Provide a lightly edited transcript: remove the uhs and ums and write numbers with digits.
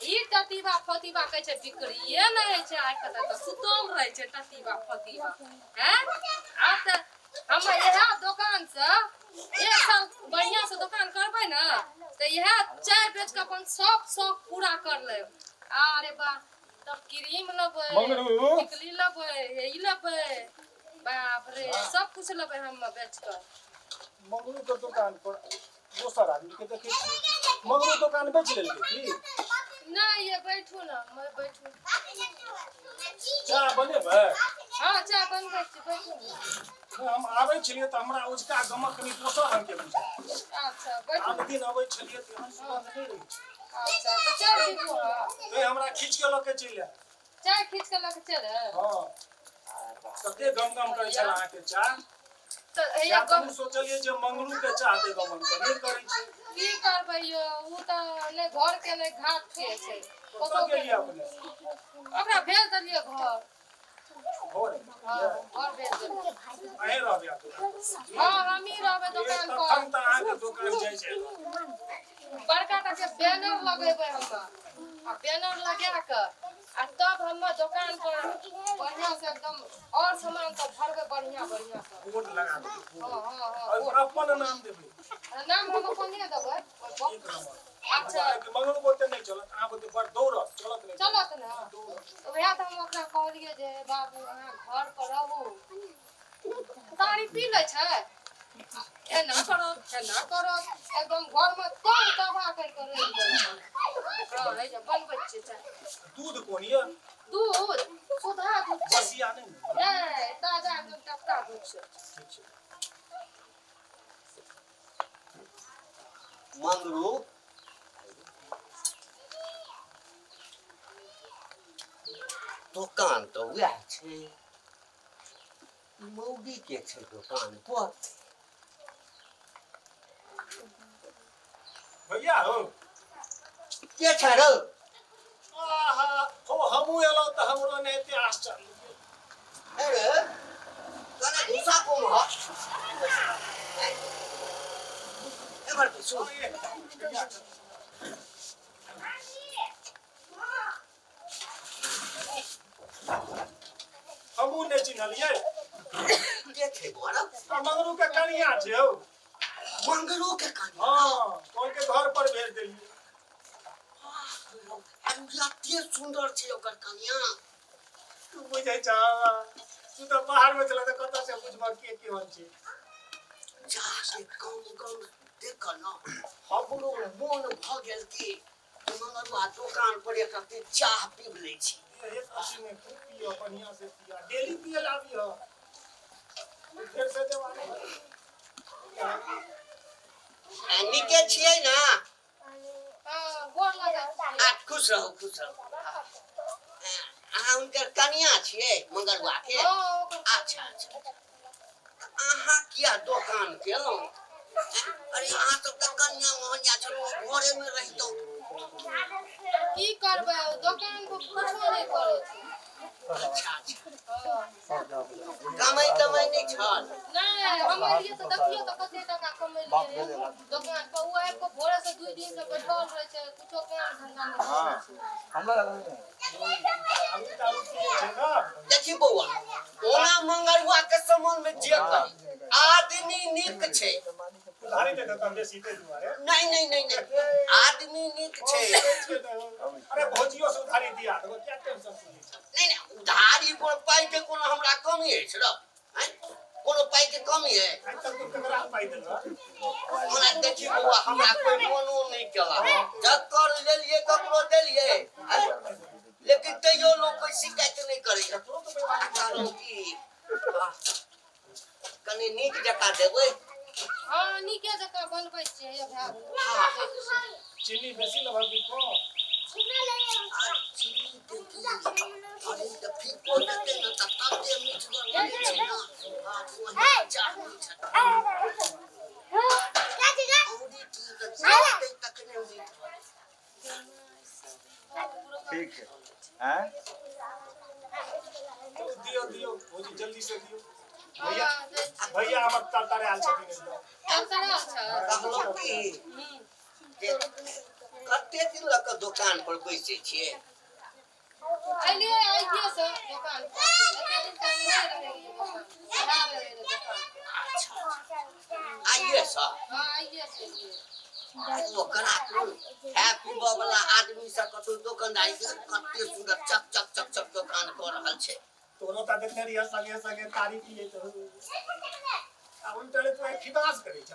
ई टटीबा फतीबा कहै छै बिक्रिये नै होइ छै आइ कतऽ तऽ सुतल रहै छै टटीबा फतीबा हैं आब तऽ हम इएह दुकान से एक साल बढ़िया से दुकान करबै ना तऽ इएह चाय बेच के अपन सब शौक पूरा कर लेब अरे बा तब क्रीम लेबै टिकली लेबै ई लेबै बाप रे सब कुछ लेबै हम बेच कर मंगरू के दुकान पर दोसर आदमी के देखे छी मंगरू दुकान बेच लेलकै की नहीं ये बैठू ना मैं बैठू चाय बनेबै हां चाय बनबै छी बैठू हम आबै छलिए त हमरा उजका गमक कनी दोसर रंग के बुझाय अच्छा बैठू आब दिन आबै छलिए त हम सुगंध नहीं रही अच्छा तो चाय पीबू ए हमरा खींच के लके चले चाय खींच के लके चले हां कते गम गम करै छला अहाँ के चाय तो हैया हम सोचलिए जे मंगरू के चाय दे गमन के नहीं करै छी की करबै यो उ त ने घर के ने घाट के छै कतौ गेलिए अपने ओकरा भेज देलिए घर घर घर भेज देलिए अहे रहबे आप हां हमी रहबे दुकान पर तखन त अहाँ के दुकान जाय छै बड़का टा के बैनर लगेबै हम आ बैनर लगा के आ तब हम दुकान पर बढ़िया से एकदम और सामान सब भरबे बढ़िया बढ़िया से बोर्ड लगा दे हां हां हां और अपन नाम देबै नाम हम अपन नहीं देबै अच्छा मंगरू बोलते नहीं चलत अहाँ बोलते बड़ दौड़त चलत नहीं चलत ना तो वह तो हम ओकरा कहलिए जे बाबू अहाँ घर पर रहू तारी पी ले छै एना करो एकदम घर में कम तबा कर कर रह हां है जे बनबै छै चाय दूध कोन ये दूध सुधा दूध बसिया नहीं नहीं ताजा एकदम टटका दूध छै ठीक छै मंगरू दुकान तो वह छै मौगी के छै दुकान पर भैया हो के छै रो आहा हो हमहु एलो त हमरो ने एते आश्चर्य अरे कने घुसा कोन ह एबर सुन हमहु ने चिन्हलिए के छै बोरा मंगरू के कनिया छै हो मंगरू के कनिया हां कोन के घर पर भेज देलिए अते सुंदर छै ओकर कनिया तू बुझै छ तू तो बाहर में चला त कत से बुझबा के होन छै जा से कम देख न हमरो मन भ गेल कि मंगरुआ दुकान पर एक चाह पीब लै छी एक असी में पियो बढ़िया से पिया डेली पिए लावी हो फिर से जवानी निके छियै ना हां गोर लगा आ खुश रहो अहाँ उनकर कनिया छियै मंगरुआ के अच्छा अहाँ किया दुकान केलहुँ अरे अहाँ सब त कनिया मोहनिया छलो घरे में रहितो की करबै दुकान पर कुछो नहीं करै छी अच्छा कमाई नहीं छल नहीं हमर लिए तो देखियो तो कते टका कमेलिए रे दुकान पर वो आइ को भोरे से 2 दिन से बैठल रहे छै कुछो काम धंधा नहीं हां हमरा देखी बौआ ओना मंगरुआ के संबंध में जे कही आदमी नीक छै उधारी दे देता बेसी ते दुआरे नहीं आदमी नीक छै अरे भोजियो से उधारी दिया तो क्या टेंशन छै नहीं उधारी पर पाई के कोनो हमरा कमी है रो हैं कोनो पाई के कमी है तब तू ककरा पाई देला ओना देखी बौआ हमरा कोई मनो नहीं केला चक्कर लेलिए ककरो देलिए लेकिन तैयो लोग कोई शिकायत नहीं करे कारण की कनी नीक जका देबै हां नीके जका बनबै छियै हे भाई चीनी बेसी लगा दी को अरे त फिको देते न त ताते मीठ बनै छै ना हां वही चाह मीठ औरी ठीक है तकने मीठ ठीक है हैं दियो भोजी जल्दी से दियो भैया हमर तरतरे आल छथिन एकदम तरतरे आल छ कहलो की कते दिन लग के दुकान पर बैसे छिए आइलिए आइए से दुकान पर एते दिन तक नहीं रहे दुकान खराब रहे दुकान आइए सा हां आइए से ओकरा कोन हैप्पी वाला आदमी से कतो दुकानदारी से कते सुंदर चक चक चक चक दुकान कर रहल छै तोरो ता देखने रहिया संगे संगे तारीफ किए तो आ उल्टे तो खिदास करे छ